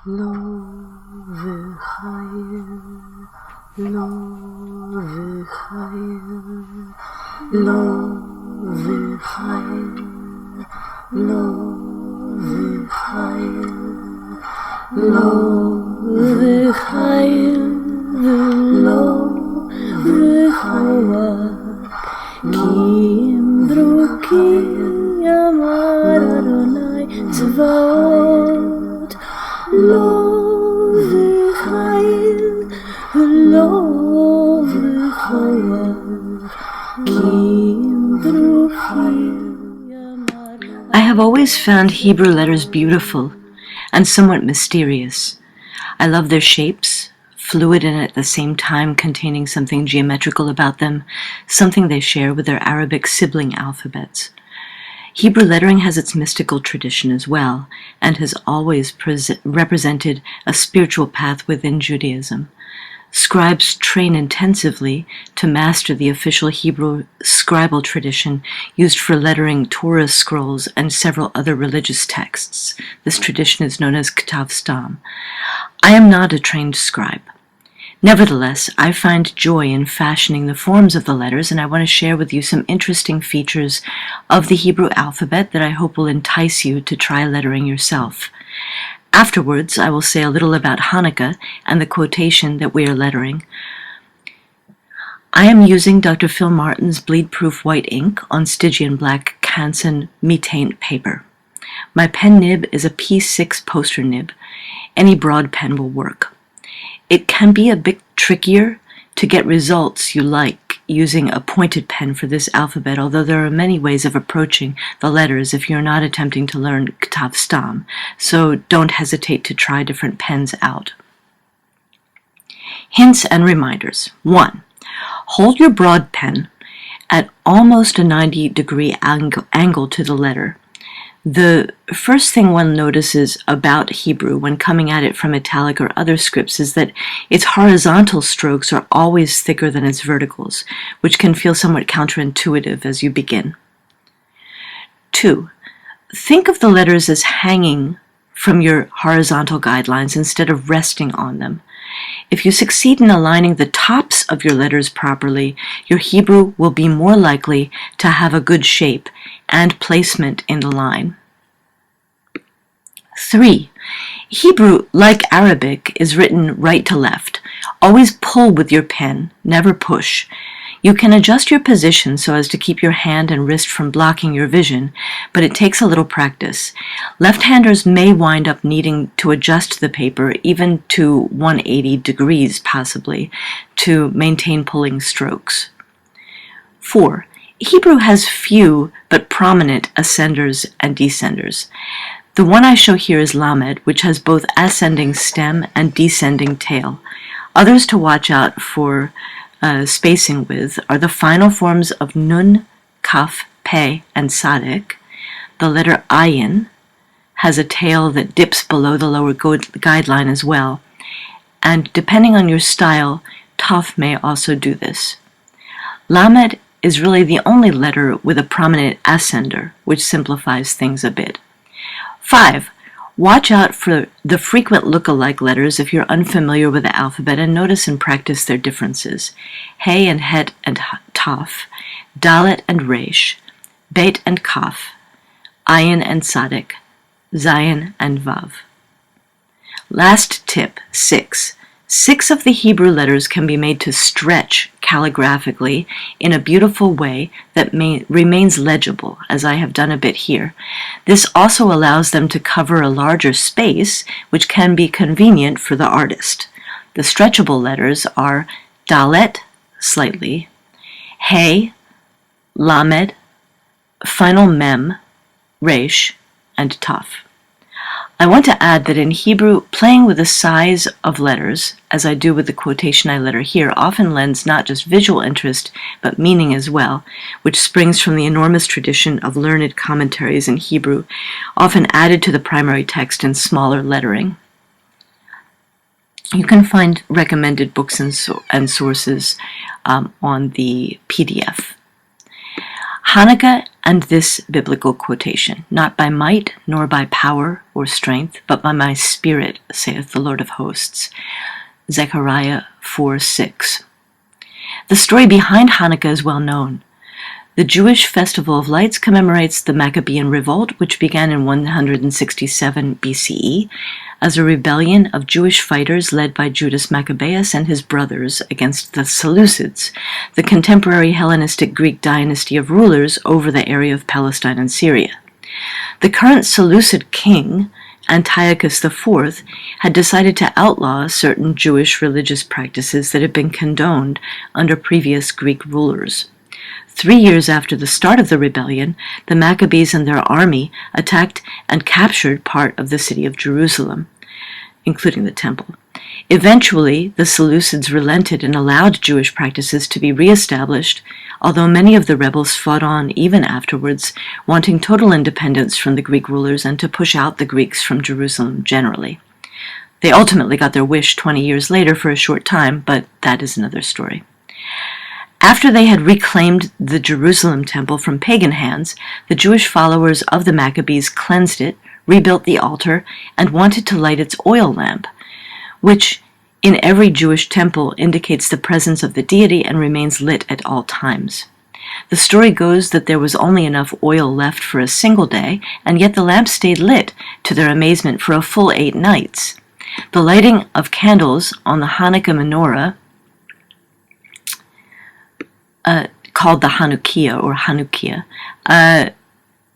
Lo v'chaim, lo v'chaim, lo v'chaim, lo v'chaim, lo v'chaim, lo v'chaim, ki imbruki amar Adonai tzvaot. Lo v'chaim, lo v'chaim, ki imbruki. I have always found Hebrew letters beautiful and somewhat mysterious. I love their shapes, fluid and at the same time containing something geometrical about them, something they share with their Arabic sibling alphabets. Hebrew lettering has its mystical tradition as well, and has always represented a spiritual path within Judaism. Scribes train intensively to master the official Hebrew scribal tradition used for lettering Torah scrolls and several other religious texts. This tradition is known as Ktav Stam. I am not a trained scribe. Nevertheless, I find joy in fashioning the forms of the letters, and I want to share with you some interesting features of the Hebrew alphabet that I hope will entice you to try lettering yourself. Afterwards, I will say a little about Hanukkah and the quotation that we are lettering. I am using Dr. Phil Martin's bleed-proof white ink on Stygian black Canson metaint paper. My pen nib is a P6 poster nib. Any broad pen will work. It can be a bit trickier to get results you like using a pointed pen for this alphabet, although there are many ways of approaching the letters if you're not attempting to learn Ktav Stam, so don't hesitate to try different pens out. Hints and reminders. 1. Hold your broad pen at almost a 90-degree angle to the letter. The first thing one notices about Hebrew when coming at it from italic or other scripts is that its horizontal strokes are always thicker than its verticals, which can feel somewhat counterintuitive as you begin. 2. Think of the letters as hanging from your horizontal guidelines instead of resting on them. If you succeed in aligning the tops of your letters properly, your Hebrew will be more likely to have a good shape and placement in the line. 3. Hebrew, like Arabic, is written right to left. Always pull with your pen, never push. You can adjust your position so as to keep your hand and wrist from blocking your vision, but it takes a little practice. Left-handers may wind up needing to adjust the paper even to 180 degrees, possibly, to maintain pulling strokes. 4. Hebrew has few but prominent ascenders and descenders. The one I show here is Lamed, which has both ascending stem and descending tail. Others to watch out for spacing with are the final forms of Nun, Kaf, Pe, and Sadek. The letter Ayin has a tail that dips below the lower guideline as well, and depending on your style, Taf may also do this. Lamed is really the only letter with a prominent ascender, which simplifies things a bit. 5. Watch out for the frequent look-alike letters if you're unfamiliar with the alphabet, and notice and practice their differences. Hey and Het and Taf, Dalet and Resh, Beit and Kaf, Ayin and Sadek, Zayin and Vav. Last tip, 6. 6 of the Hebrew letters can be made to stretch calligraphically in a beautiful way that remains legible, as I have done a bit here. This also allows them to cover a larger space, which can be convenient for the artist. The stretchable letters are Dalet, slightly, Hey, Lamed, final Mem, Resh, and Taf. I want to add that in Hebrew, playing with the size of letters, as I do with the quotation I letter here, often lends not just visual interest, but meaning as well, which springs from the enormous tradition of learned commentaries in Hebrew, often added to the primary text in smaller lettering. You can find recommended books and sources on the PDF. Hanukkah and this biblical quotation, "Not by might, nor by power or strength, but by my Spirit, saith the Lord of hosts." Zechariah 4:6. The story behind Hanukkah is well known. The Jewish Festival of Lights commemorates the Maccabean Revolt, which began in 167 BCE as a rebellion of Jewish fighters led by Judas Maccabeus and his brothers against the Seleucids, the contemporary Hellenistic Greek dynasty of rulers over the area of Palestine and Syria. The current Seleucid king, Antiochus IV, had decided to outlaw certain Jewish religious practices that had been condoned under previous Greek rulers. 3 years after the start of the rebellion, the Maccabees and their army attacked and captured part of the city of Jerusalem, including the temple. Eventually, the Seleucids relented and allowed Jewish practices to be reestablished, although many of the rebels fought on even afterwards, wanting total independence from the Greek rulers and to push out the Greeks from Jerusalem generally. They ultimately got their wish 20 years later for a short time, but that is another story. After they had reclaimed the Jerusalem temple from pagan hands, the Jewish followers of the Maccabees cleansed it, rebuilt the altar, and wanted to light its oil lamp, which in every Jewish temple indicates the presence of the deity and remains lit at all times. The story goes that there was only enough oil left for a single day, and yet the lamp stayed lit, to their amazement, for a full 8 nights. The lighting of candles on the Hanukkah menorah, called the Hanukkah,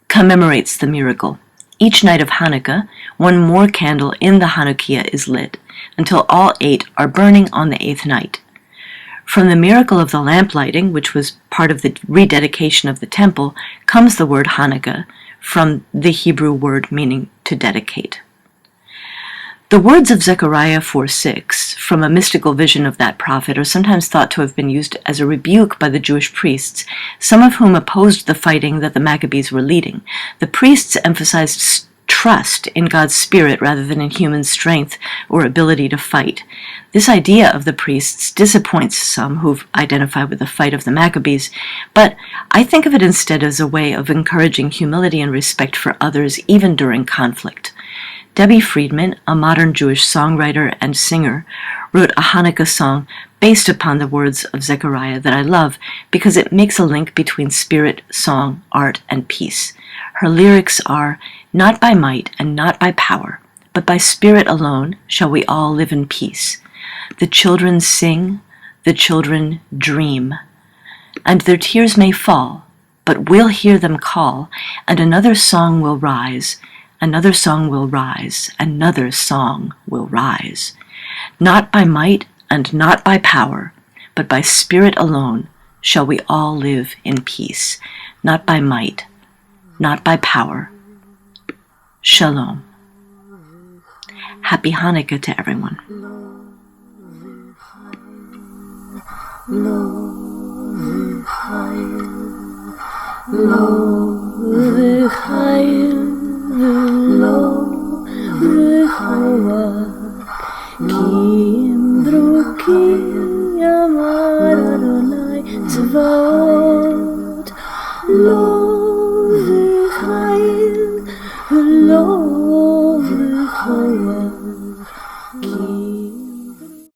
commemorates the miracle. Each night of Hanukkah, one more candle in the Hanukkah is lit, until all 8 are burning on the 8th night. From the miracle of the lamp lighting, which was part of the rededication of the temple, comes the word Hanukkah, from the Hebrew word meaning to dedicate. The words of Zechariah 4:6, from a mystical vision of that prophet, are sometimes thought to have been used as a rebuke by the Jewish priests, some of whom opposed the fighting that the Maccabees were leading. The priests emphasized trust in God's Spirit rather than in human strength or ability to fight. This idea of the priests disappoints some who've identified with the fight of the Maccabees, but I think of it instead as a way of encouraging humility and respect for others even during conflict. Debbie Friedman, a modern Jewish songwriter and singer, wrote a Hanukkah song based upon the words of Zechariah that I love because it makes a link between spirit, song, art, and peace. Her lyrics are, "Not by might and not by power, but by Spirit alone shall we all live in peace. The children sing, the children dream, and their tears may fall, but we'll hear them call, and another song will rise, another song will rise, another song will rise. Not by might and not by power, but by Spirit alone shall we all live in peace. Not by might, not by power. Shalom." Happy Hanukkah to everyone. Lo